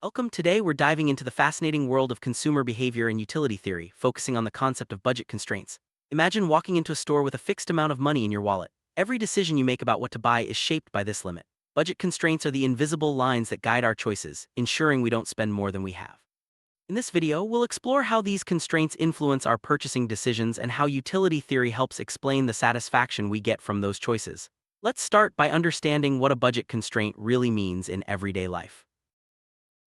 Welcome. Today, we're diving into the fascinating world of consumer behavior and utility theory, focusing on the concept of budget constraints. Imagine walking into a store with a fixed amount of money in your wallet. Every decision you make about what to buy is shaped by this limit. Budget constraints are the invisible lines that guide our choices, ensuring we don't spend more than we have. In this video, we'll explore how these constraints influence our purchasing decisions and how utility theory helps explain the satisfaction we get from those choices. Let's start by understanding what a budget constraint really means in everyday life.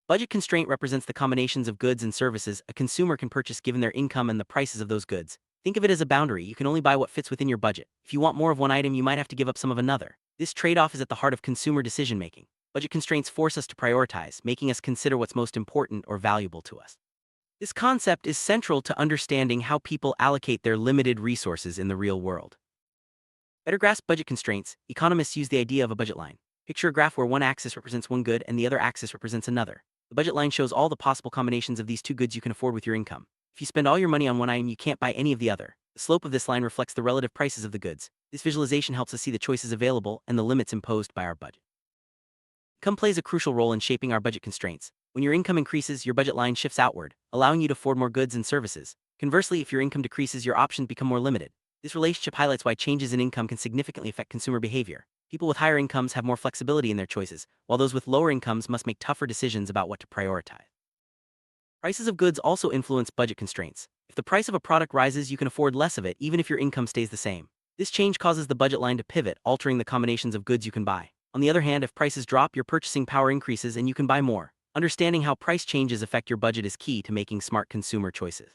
Budget constraint represents the combinations of goods and services a consumer can purchase given their income and the prices of those goods. Think of it as a boundary. You can only buy what fits within your budget. If you want more of one item, you might have to give up some of another. This trade-off is at the heart of consumer decision-making. Budget constraints force us to prioritize, making us consider what's most important or valuable to us. This concept is central to understanding how people allocate their limited resources in the real world. Better grasp budget constraints, economists use the idea of a budget line. Picture a graph where one axis represents one good and the other axis represents another. The budget line shows all the possible combinations of these two goods you can afford with your income. If you spend all your money on one item, you can't buy any of the other. The slope of this line reflects the relative prices of the goods. This visualization helps us see the choices available and the limits imposed by our budget. Income plays a crucial role in shaping our budget constraints. When your income increases, your budget line shifts outward, allowing you to afford more goods and services. Conversely, if your income decreases, your options become more limited. This relationship highlights why changes in income can significantly affect consumer behavior. People with higher incomes have more flexibility in their choices, while those with lower incomes must make tougher decisions about what to prioritize. Prices of goods also influence budget constraints. If the price of a product rises, you can afford less of it even if your income stays the same. This change causes the budget line to pivot, altering the combinations of goods you can buy. On the other hand, if prices drop, your purchasing power increases and you can buy more. Understanding how price changes affect your budget is key to making smart consumer choices.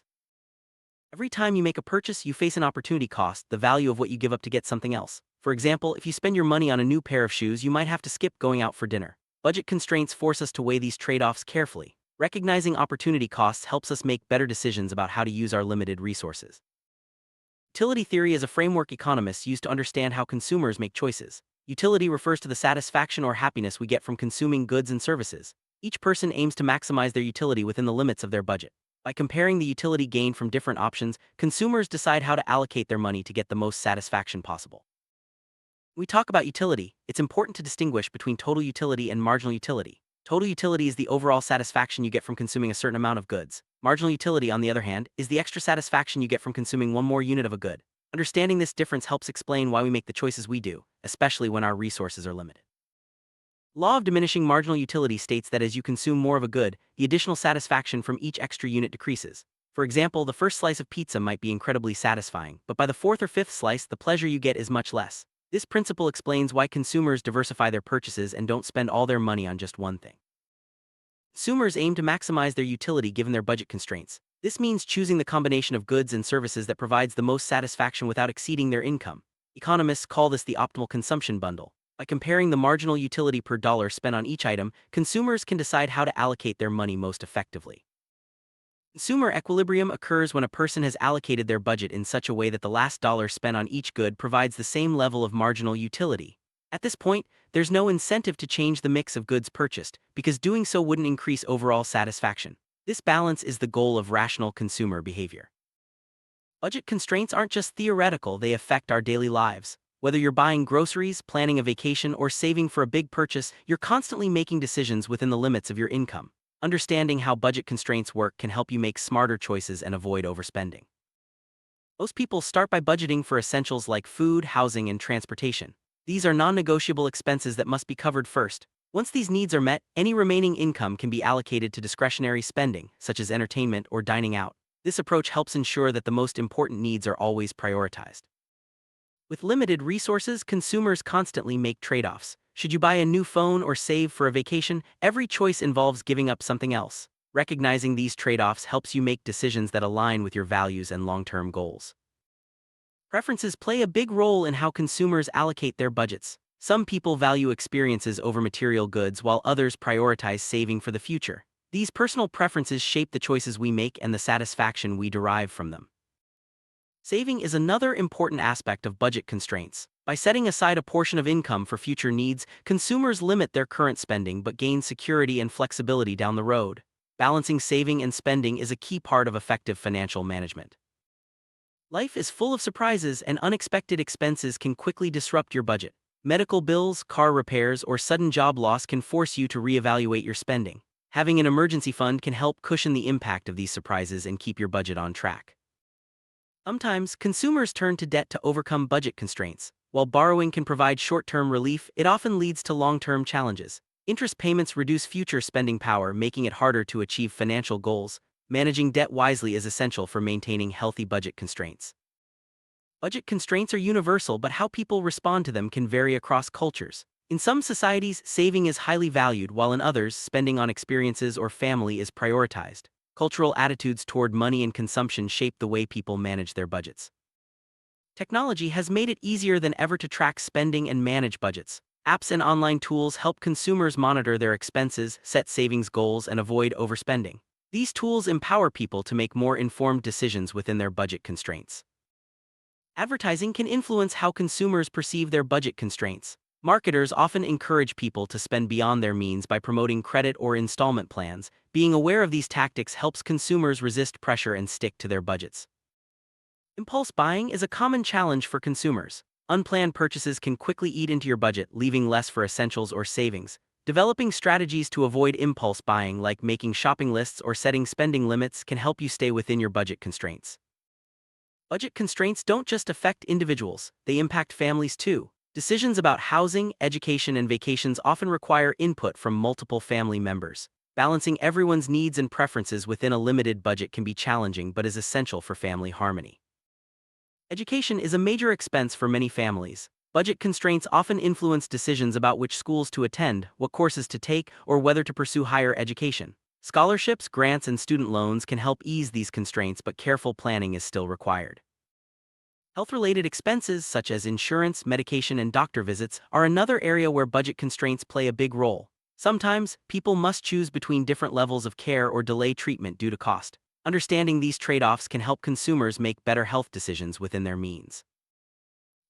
Every time you make a purchase, you face an opportunity cost, the value of what you give up to get something else. For example, if you spend your money on a new pair of shoes, you might have to skip going out for dinner. Budget constraints force us to weigh these trade-offs carefully. Recognizing opportunity costs helps us make better decisions about how to use our limited resources. Utility theory is a framework economists use to understand how consumers make choices. Utility refers to the satisfaction or happiness we get from consuming goods and services. Each person aims to maximize their utility within the limits of their budget. By comparing the utility gained from different options, consumers decide how to allocate their money to get the most satisfaction possible. When we talk about utility, it's important to distinguish between total utility and marginal utility. Total utility is the overall satisfaction you get from consuming a certain amount of goods. Marginal utility, on the other hand, is the extra satisfaction you get from consuming one more unit of a good. Understanding this difference helps explain why we make the choices we do, especially when our resources are limited. Law of diminishing marginal utility states that as you consume more of a good, the additional satisfaction from each extra unit decreases. For example, the first slice of pizza might be incredibly satisfying, but by the fourth or fifth slice, the pleasure you get is much less. This principle explains why consumers diversify their purchases and don't spend all their money on just one thing. Consumers aim to maximize their utility given their budget constraints. This means choosing the combination of goods and services that provides the most satisfaction without exceeding their income. Economists call this the optimal consumption bundle. By comparing the marginal utility per dollar spent on each item, consumers can decide how to allocate their money most effectively. Consumer equilibrium occurs when a person has allocated their budget in such a way that the last dollar spent on each good provides the same level of marginal utility. At this point, there's no incentive to change the mix of goods purchased, because doing so wouldn't increase overall satisfaction. This balance is the goal of rational consumer behavior. Budget constraints aren't just theoretical, they affect our daily lives. Whether you're buying groceries, planning a vacation, or saving for a big purchase, you're constantly making decisions within the limits of your income. Understanding how budget constraints work can help you make smarter choices and avoid overspending. Most people start by budgeting for essentials like food, housing, and transportation. These are non-negotiable expenses that must be covered first. Once these needs are met, any remaining income can be allocated to discretionary spending, such as entertainment or dining out. This approach helps ensure that the most important needs are always prioritized. With limited resources, consumers constantly make trade-offs. Should you buy a new phone or save for a vacation? Every choice involves giving up something else. Recognizing these trade-offs helps you make decisions that align with your values and long-term goals. Preferences play a big role in how consumers allocate their budgets. Some people value experiences over material goods while others prioritize saving for the future. These personal preferences shape the choices we make and the satisfaction we derive from them. Saving is another important aspect of budget constraints. By setting aside a portion of income for future needs, consumers limit their current spending but gain security and flexibility down the road. Balancing saving and spending is a key part of effective financial management. Life is full of surprises, and unexpected expenses can quickly disrupt your budget. Medical bills, car repairs, or sudden job loss can force you to reevaluate your spending. Having an emergency fund can help cushion the impact of these surprises and keep your budget on track. Sometimes, consumers turn to debt to overcome budget constraints. While borrowing can provide short-term relief, it often leads to long-term challenges. Interest payments reduce future spending power, making it harder to achieve financial goals. Managing debt wisely is essential for maintaining healthy budget constraints. Budget constraints are universal, but how people respond to them can vary across cultures. In some societies, saving is highly valued, while in others, spending on experiences or family is prioritized. Cultural attitudes toward money and consumption shape the way people manage their budgets. Technology has made it easier than ever to track spending and manage budgets. Apps and online tools help consumers monitor their expenses, set savings goals, and avoid overspending. These tools empower people to make more informed decisions within their budget constraints. Advertising can influence how consumers perceive their budget constraints. Marketers often encourage people to spend beyond their means by promoting credit or installment plans. Being aware of these tactics helps consumers resist pressure and stick to their budgets. Impulse buying is a common challenge for consumers. Unplanned purchases can quickly eat into your budget, leaving less for essentials or savings. Developing strategies to avoid impulse buying, like making shopping lists or setting spending limits, can help you stay within your budget constraints. Budget constraints don't just affect individuals, they impact families too. Decisions about housing, education, and vacations often require input from multiple family members. Balancing everyone's needs and preferences within a limited budget can be challenging but is essential for family harmony. Education is a major expense for many families. Budget constraints often influence decisions about which schools to attend, what courses to take, or whether to pursue higher education. Scholarships, grants, and student loans can help ease these constraints, but careful planning is still required. Health-related expenses such as insurance, medication, and doctor visits are another area where budget constraints play a big role. Sometimes, people must choose between different levels of care or delay treatment due to cost. Understanding these trade-offs can help consumers make better health decisions within their means.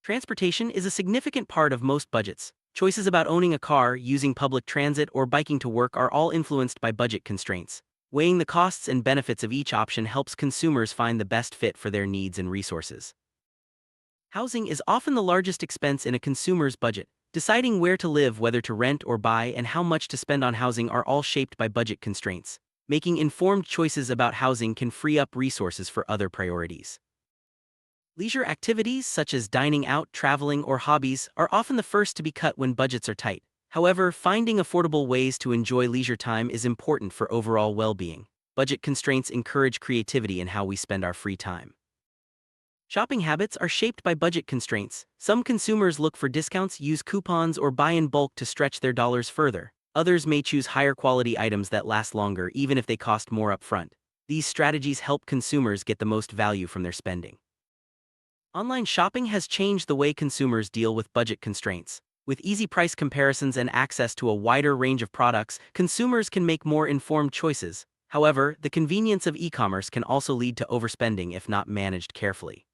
Transportation is a significant part of most budgets. Choices about owning a car, using public transit, or biking to work are all influenced by budget constraints. Weighing the costs and benefits of each option helps consumers find the best fit for their needs and resources. Housing is often the largest expense in a consumer's budget. Deciding where to live, whether to rent or buy, and how much to spend on housing are all shaped by budget constraints. Making informed choices about housing can free up resources for other priorities. Leisure activities such as dining out, traveling, or hobbies are often the first to be cut when budgets are tight. However, finding affordable ways to enjoy leisure time is important for overall well-being. Budget constraints encourage creativity in how we spend our free time. Shopping habits are shaped by budget constraints. Some consumers look for discounts, use coupons, or buy in bulk to stretch their dollars further. Others may choose higher quality items that last longer even if they cost more upfront. These strategies help consumers get the most value from their spending. Online shopping has changed the way consumers deal with budget constraints. With easy price comparisons and access to a wider range of products, consumers can make more informed choices. However, the convenience of e-commerce can also lead to overspending if not managed carefully.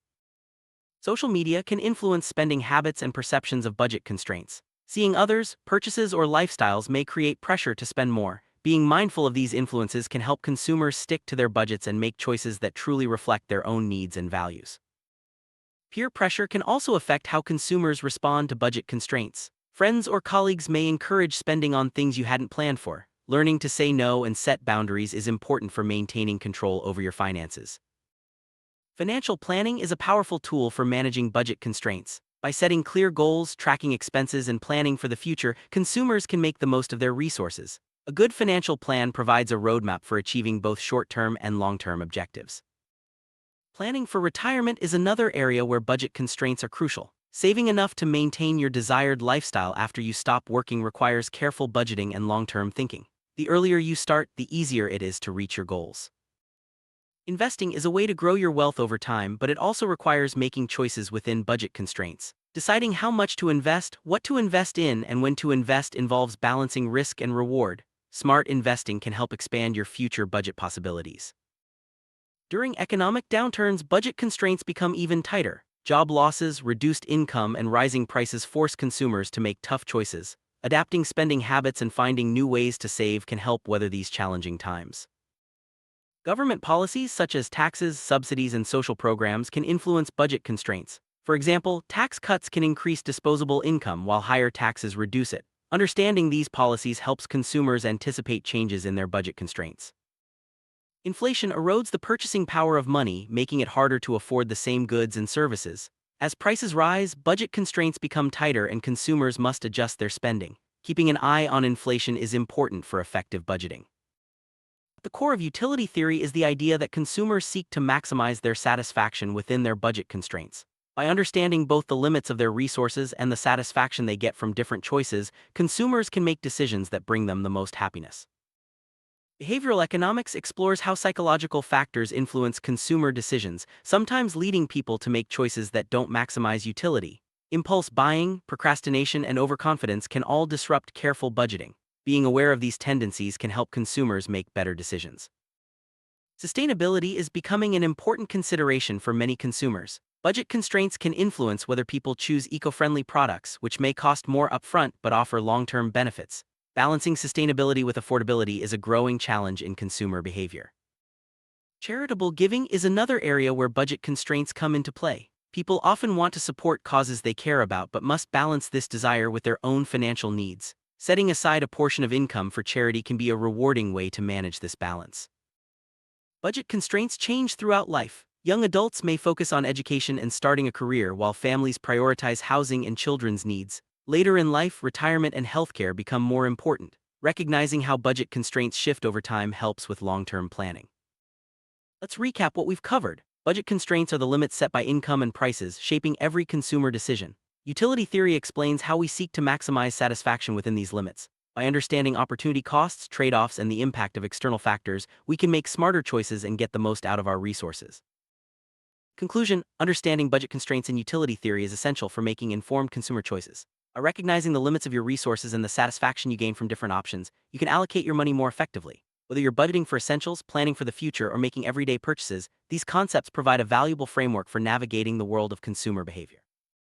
Social media can influence spending habits and perceptions of budget constraints. Seeing others' purchases or lifestyles may create pressure to spend more. Being mindful of these influences can help consumers stick to their budgets and make choices that truly reflect their own needs and values. Peer pressure can also affect how consumers respond to budget constraints. Friends or colleagues may encourage spending on things you hadn't planned for. Learning to say no and set boundaries is important for maintaining control over your finances. Financial planning is a powerful tool for managing budget constraints. By setting clear goals, tracking expenses, and planning for the future, consumers can make the most of their resources. A good financial plan provides a roadmap for achieving both short-term and long-term objectives. Planning for retirement is another area where budget constraints are crucial. Saving enough to maintain your desired lifestyle after you stop working requires careful budgeting and long-term thinking. The earlier you start, the easier it is to reach your goals. Investing is a way to grow your wealth over time, but it also requires making choices within budget constraints. Deciding how much to invest, what to invest in, and when to invest involves balancing risk and reward. Smart investing can help expand your future budget possibilities. During economic downturns, budget constraints become even tighter. Job losses, reduced income, and rising prices force consumers to make tough choices. Adapting spending habits and finding new ways to save can help weather these challenging times. Government policies such as taxes, subsidies, and social programs can influence budget constraints. For example, tax cuts can increase disposable income while higher taxes reduce it. Understanding these policies helps consumers anticipate changes in their budget constraints. Inflation erodes the purchasing power of money, making it harder to afford the same goods and services. As prices rise, budget constraints become tighter and consumers must adjust their spending. Keeping an eye on inflation is important for effective budgeting. The core of utility theory is the idea that consumers seek to maximize their satisfaction within their budget constraints. By understanding both the limits of their resources and the satisfaction they get from different choices, consumers can make decisions that bring them the most happiness. Behavioral economics explores how psychological factors influence consumer decisions, sometimes leading people to make choices that don't maximize utility. Impulse buying, procrastination, and overconfidence can all disrupt careful budgeting. Being aware of these tendencies can help consumers make better decisions. Sustainability is becoming an important consideration for many consumers. Budget constraints can influence whether people choose eco-friendly products, which may cost more upfront but offer long-term benefits. Balancing sustainability with affordability is a growing challenge in consumer behavior. Charitable giving is another area where budget constraints come into play. People often want to support causes they care about but must balance this desire with their own financial needs. Setting aside a portion of income for charity can be a rewarding way to manage this balance. Budget constraints change throughout life. Young adults may focus on education and starting a career while families prioritize housing and children's needs. Later in life, retirement and healthcare become more important. Recognizing how budget constraints shift over time helps with long-term planning. Let's recap what we've covered. Budget constraints are the limits set by income and prices, shaping every consumer decision. Utility theory explains how we seek to maximize satisfaction within these limits. By understanding opportunity costs, trade-offs, and the impact of external factors, we can make smarter choices and get the most out of our resources. Conclusion: understanding budget constraints in utility theory is essential for making informed consumer choices. By recognizing the limits of your resources and the satisfaction you gain from different options, you can allocate your money more effectively. Whether you're budgeting for essentials, planning for the future, or making everyday purchases, these concepts provide a valuable framework for navigating the world of consumer behavior.